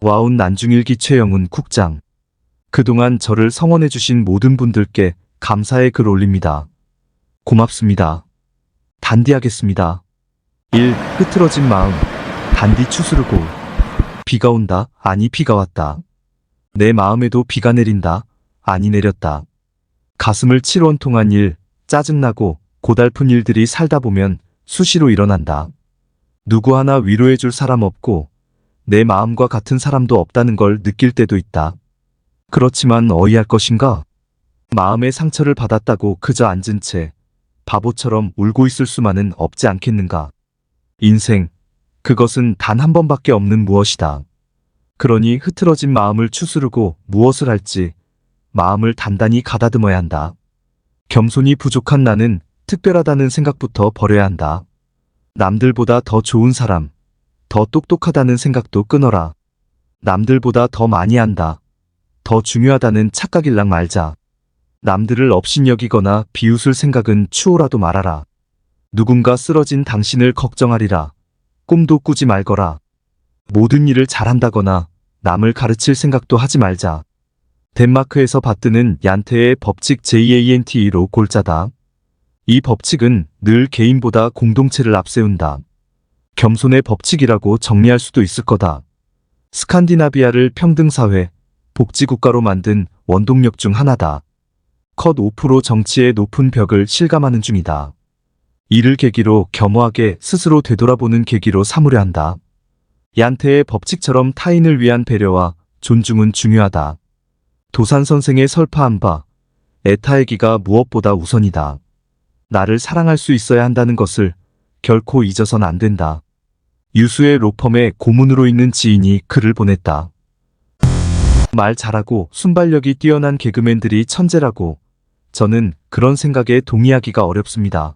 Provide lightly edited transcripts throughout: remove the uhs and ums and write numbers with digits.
와운 난중일기 최영훈 국장. 그동안 저를 성원해주신 모든 분들께 감사의 글 올립니다. 고맙습니다. 단디하겠습니다. 1. 흐트러진 마음. 단디 추스르고. 비가 온다. 아니 비가 왔다. 내 마음에도 비가 내린다. 아니 내렸다. 가슴을 7원통한 일. 짜증나고 고달픈 일들이 살다 보면 수시로 일어난다. 누구 하나 위로해줄 사람 없고 내 마음과 같은 사람도 없다는 걸 느낄 때도 있다. 그렇지만 어이할 것인가? 마음의 상처를 받았다고 그저 앉은 채 바보처럼 울고 있을 수만은 없지 않겠는가? 인생, 그것은 단 한 번밖에 없는 무엇이다. 그러니 흐트러진 마음을 추스르고 무엇을 할지 마음을 단단히 가다듬어야 한다. 겸손이 부족한 나는 특별하다는 생각부터 버려야 한다. 남들보다 더 좋은 사람, 더 똑똑하다는 생각도 끊어라. 남들보다 더 많이 한다. 더 중요하다는 착각일랑 말자. 남들을 업신여기거나 비웃을 생각은 추호라도 말아라. 누군가 쓰러진 당신을 걱정하리라. 꿈도 꾸지 말거라. 모든 일을 잘한다거나 남을 가르칠 생각도 하지 말자. 덴마크에서 받드는 얀테의 법칙 JANTE로 골자다. 이 법칙은 늘 개인보다 공동체를 앞세운다. 겸손의 법칙이라고 정리할 수도 있을 거다. 스칸디나비아를 평등사회, 복지국가로 만든 원동력 중 하나다. 컷 5% 정치의 높은 벽을 실감하는 중이다. 이를 계기로 겸허하게 스스로 되돌아보는 계기로 삼으려 한다. 얀테의 법칙처럼 타인을 위한 배려와 존중은 중요하다. 도산 선생의 설파한 바, 애타애기가 무엇보다 우선이다. 나를 사랑할 수 있어야 한다는 것을 결코 잊어선 안 된다. 유수의 로펌에 고문으로 있는 지인이 글을 보냈다. 말 잘하고 순발력이 뛰어난 개그맨들이 천재라고. 저는 그런 생각에 동의하기가 어렵습니다.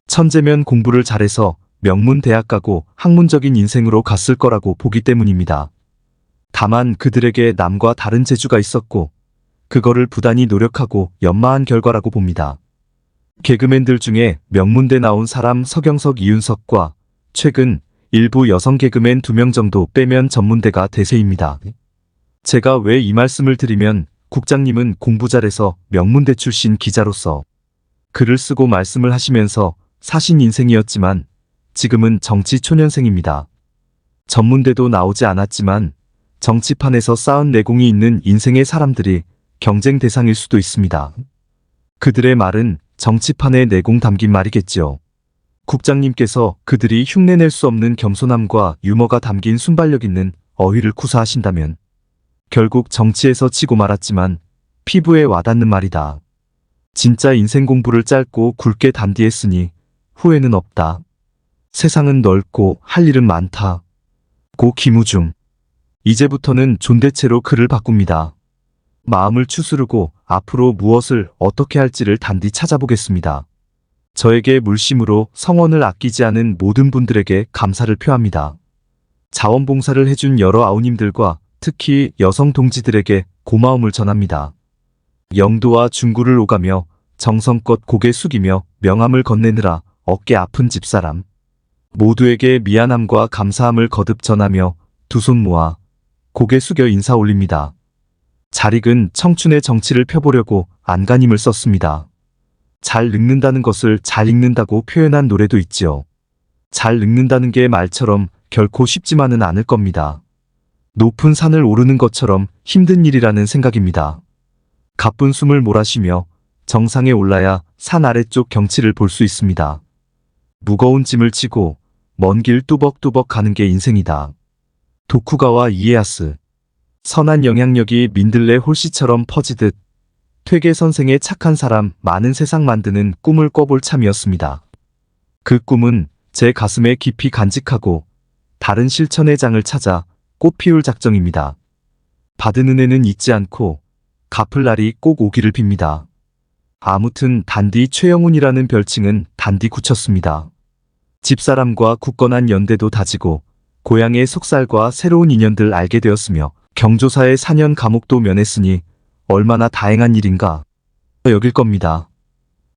천재면 공부를 잘해서 명문 대학 가고 학문적인 인생으로 갔을 거라고 보기 때문입니다. 다만 그들에게 남과 다른 재주가 있었고 그거를 부단히 노력하고 연마한 결과라고 봅니다. 개그맨들 중에 명문대 나온 사람 서경석, 이윤석과 최근 일부 여성 개그맨 2명 정도 빼면 전문대가 대세입니다. 제가 왜 이 말씀을 드리면 국장님은 공부 잘해서 명문대 출신 기자로서 글을 쓰고 말씀을 하시면서 사신 인생이었지만 지금은 정치 초년생입니다. 전문대도 나오지 않았지만 정치판에서 쌓은 내공이 있는 인생의 사람들이 경쟁 대상일 수도 있습니다. 그들의 말은 정치판에 내공 담긴 말이겠지요. 국장님께서 그들이 흉내낼 수 없는 겸손함과 유머가 담긴 순발력 있는 어휘를 구사하신다면 결국 정치에서 치고 말았지만 피부에 와닿는 말이다. 진짜 인생 공부를 짧고 굵게 단디했으니 후회는 없다. 세상은 넓고 할 일은 많다. 고 김우중. 이제부터는 존대체로 글을 바꿉니다. 마음을 추스르고 앞으로 무엇을 어떻게 할지를 단디 찾아보겠습니다. 저에게 물심으로 성원을 아끼지 않은 모든 분들에게 감사를 표합니다. 자원봉사를 해준 여러 아우님들과 특히 여성 동지들에게 고마움을 전합니다. 영도와 중구를 오가며 정성껏 고개 숙이며 명함을 건네느라 어깨 아픈 집사람. 모두에게 미안함과 감사함을 거듭 전하며 두 손 모아 고개 숙여 인사 올립니다. 잘 익은 청춘의 정치를 펴보려고 안간힘을 썼습니다. 잘 늙는다는 것을 잘 읽는다고 표현한 노래도 있지요. 잘 늙는다는 게 말처럼 결코 쉽지만은 않을 겁니다. 높은 산을 오르는 것처럼 힘든 일이라는 생각입니다. 가쁜 숨을 몰아쉬며 정상에 올라야 산 아래쪽 경치를 볼 수 있습니다. 무거운 짐을 지고 먼 길 뚜벅뚜벅 가는 게 인생이다. 도쿠가와 이에야스. 선한 영향력이 민들레 홀씨처럼 퍼지듯 퇴계 선생의 착한 사람 많은 세상 만드는 꿈을 꿔볼 참이었습니다. 그 꿈은 제 가슴에 깊이 간직하고 다른 실천의 장을 찾아 꽃피울 작정입니다. 받은 은혜는 잊지 않고 갚을 날이 꼭 오기를 빕니다. 아무튼 단디 최영훈이라는 별칭은 단디 굳혔습니다. 집사람과 굳건한 연대도 다지고 고향의 속살과 새로운 인연들 알게 되었으며 경조사의 4년 감옥도 면했으니 얼마나 다행한 일인가 여길 겁니다.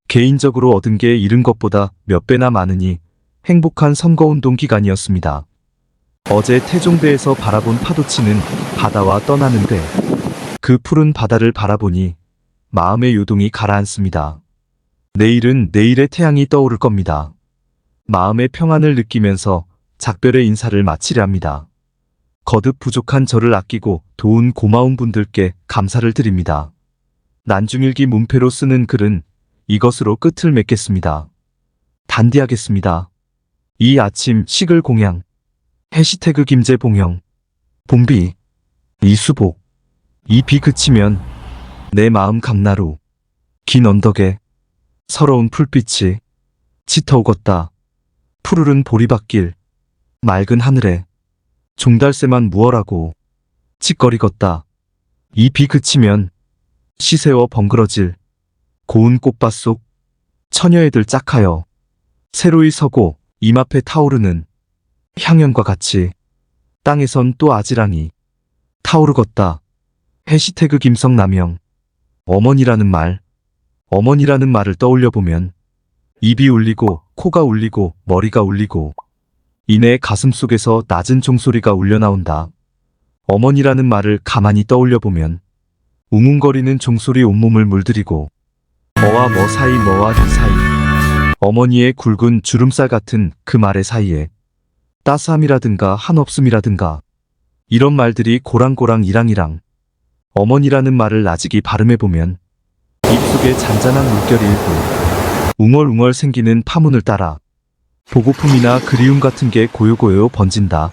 개인적으로 얻은 게 잃은 것보다 몇 배나 많으니 행복한 선거운동 기간이었습니다. 어제 태종대에서 바라본 파도치는 바다와 떠나는데 그 푸른 바다를 바라보니 마음의 요동이 가라앉습니다. 내일은 내일의 태양이 떠오를 겁니다. 마음의 평안을 느끼면서 작별의 인사를 마치려 합니다. 거듭 부족한 저를 아끼고 도운 고마운 분들께 감사를 드립니다. 난중일기 문패로 쓰는 글은 이것으로 끝을 맺겠습니다. 단디하겠습니다. 이 아침 식을 공양. 해시태그 김재봉형. 봄비. 이수복. 이 비 그치면 내 마음 감나루. 긴 언덕에 서러운 풀빛이 짙어오겄다. 푸르른 보리밭길. 맑은 하늘에 종달새만 무얼하고 찌꺼리겄다. 이 비 그치면 시세워 벙그러질 고운 꽃밭 속 처녀애들 짝하여 새로이 서고 임앞에 타오르는 향연과 같이 땅에선 또 아지랑이 타오르겄다. 해시태그 김성남형. 어머니라는 말을 떠올려보면 입이 울리고 코가 울리고 머리가 울리고 이내 가슴속에서 낮은 종소리가 울려나온다. 어머니라는 말을 가만히 떠올려보면 웅웅거리는 종소리 온몸을 물들이고 뭐와 뭐 사이 뭐와 그 사이 어머니의 굵은 주름살 같은 그 말의 사이에 따스함이라든가 한없음이라든가 이런 말들이 고랑고랑 이랑이랑 어머니라는 말을 나직이 발음해보면 입속에 잔잔한 물결이 일고 웅얼웅얼 생기는 파문을 따라 보고픔이나 그리움 같은 게 고요고요 번진다.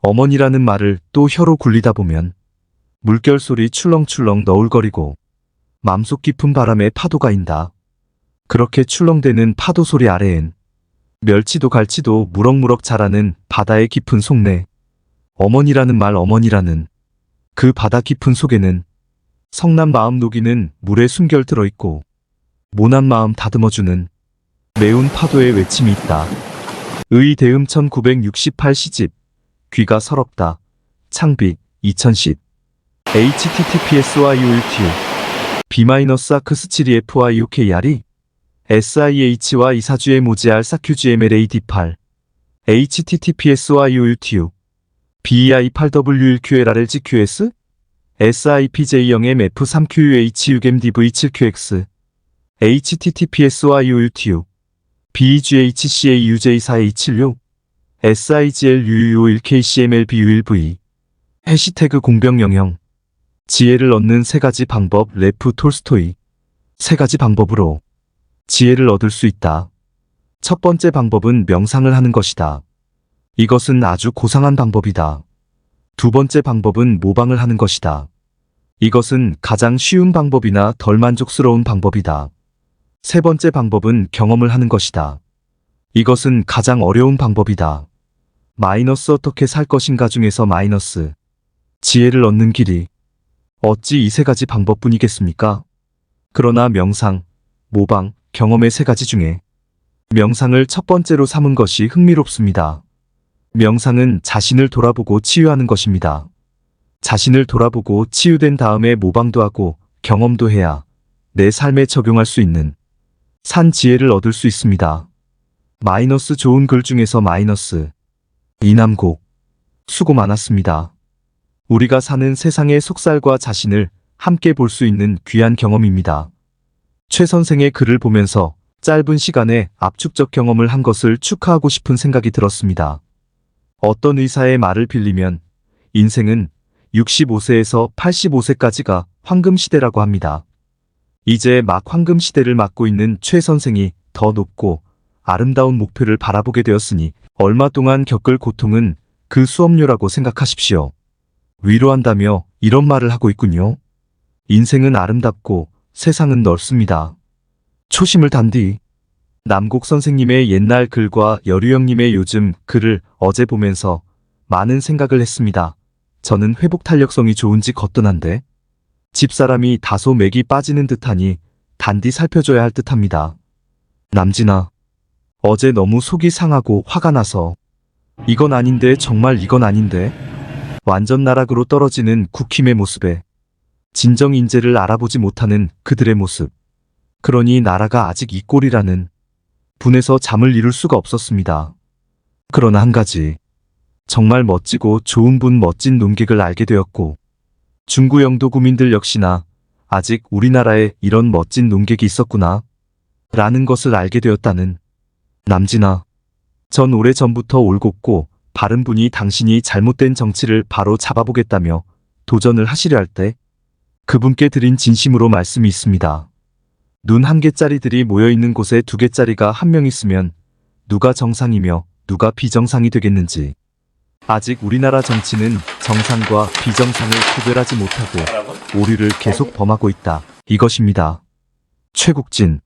어머니라는 말을 또 혀로 굴리다 보면 물결 소리 출렁출렁 너울거리고 맘속 깊은 바람에 파도가 인다. 그렇게 출렁대는 파도 소리 아래엔 멸치도 갈치도 무럭무럭 자라는 바다의 깊은 속내. 어머니라는 말 어머니라는 그 바다 깊은 속에는 성난 마음 녹이는 물의 숨결 들어있고 모난 마음 다듬어주는 매운 파도의 외침이 있다. 의대음 1968 시집 귀가 서럽다. 창비 2010 https://y/u b-arc-7efy/ukr SIH와 이사주의 모지알 사큐GMLAD8 https://y/u BEI8W1QLRLGQS SIPJ0MF3QUH6MDV7QX https://y/u BEGHCAUJ4A76 SIGLUU1KCMLBU1V 해시태그 공병영형. 지혜를 얻는 세 가지 방법. 레프 톨스토이. 세 가지 방법으로 지혜를 얻을 수 있다. 첫 번째 방법은 명상을 하는 것이다. 이것은 아주 고상한 방법이다. 두 번째 방법은 모방을 하는 것이다. 이것은 가장 쉬운 방법이나 덜 만족스러운 방법이다. 세 번째 방법은 경험을 하는 것이다. 이것은 가장 어려운 방법이다. 마이너스 어떻게 살 것인가 중에서 마이너스 지혜를 얻는 길이 어찌 이 세 가지 방법뿐이겠습니까? 그러나 명상, 모방, 경험의 세 가지 중에 명상을 첫 번째로 삼은 것이 흥미롭습니다. 명상은 자신을 돌아보고 치유하는 것입니다. 자신을 돌아보고 치유된 다음에 모방도 하고 경험도 해야 내 삶에 적용할 수 있는 산 지혜를 얻을 수 있습니다. 마이너스 좋은 글 중에서 마이너스 이남곡. 수고 많았습니다. 우리가 사는 세상의 속살과 자신을 함께 볼 수 있는 귀한 경험입니다. 최 선생의 글을 보면서 짧은 시간에 압축적 경험을 한 것을 축하하고 싶은 생각이 들었습니다. 어떤 의사의 말을 빌리면 인생은 65세에서 85세까지가 황금시대라고 합니다. 이제 막 황금시대를 맞고 있는 최 선생이 더 높고 아름다운 목표를 바라보게 되었으니 얼마 동안 겪을 고통은 그 수업료라고 생각하십시오. 위로한다며 이런 말을 하고 있군요. 인생은 아름답고 세상은 넓습니다. 초심을 단디. 남곡 선생님의 옛날 글과 여류 형님의 요즘 글을 어제 보면서 많은 생각을 했습니다. 저는 회복 탄력성이 좋은지 거뜬한데 집사람이 다소 맥이 빠지는 듯하니 단디 살펴줘야 할 듯합니다. 남진아, 어제 너무 속이 상하고 화가 나서 이건 아닌데 정말 이건 아닌데 완전 나락으로 떨어지는 국힘의 모습에 진정 인재를 알아보지 못하는 그들의 모습. 그러니 나라가 아직 이 꼴이라는 분에서 잠을 이룰 수가 없었습니다. 그러나 한 가지 정말 멋지고 좋은 분 멋진 논객을 알게 되었고, 중구 영도 구민들 역시나 아직 우리나라에 이런 멋진 논객이 있었구나 라는 것을 알게 되었다는. 남진아, 전 오래전부터 올곧고 바른 분이 당신이 잘못된 정치를 바로 잡아보겠다며 도전을 하시려 할 때 그분께 드린 진심으로 말씀이 있습니다. 눈 한 개짜리들이 모여있는 곳에 두 개짜리가 한 명 있으면 누가 정상이며 누가 비정상이 되겠는지. 아직 우리나라 정치는 정상과 비정상을 구별하지 못하고 오류를 계속 범하고 있다. 이것입니다. 최국진.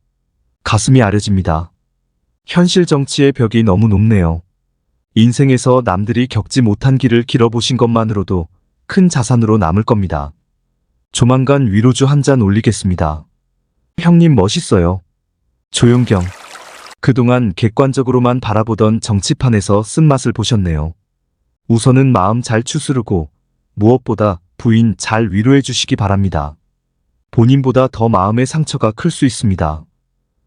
가슴이 아려집니다. 현실 정치의 벽이 너무 높네요. 인생에서 남들이 겪지 못한 길을 길어보신 것만으로도 큰 자산으로 남을 겁니다. 조만간 위로주 한 잔 올리겠습니다. 형님 멋있어요. 조용경. 그동안 객관적으로만 바라보던 정치판에서 쓴맛을 보셨네요. 우선은 마음 잘 추스르고 무엇보다 부인 잘 위로해 주시기 바랍니다. 본인보다 더 마음의 상처가 클 수 있습니다.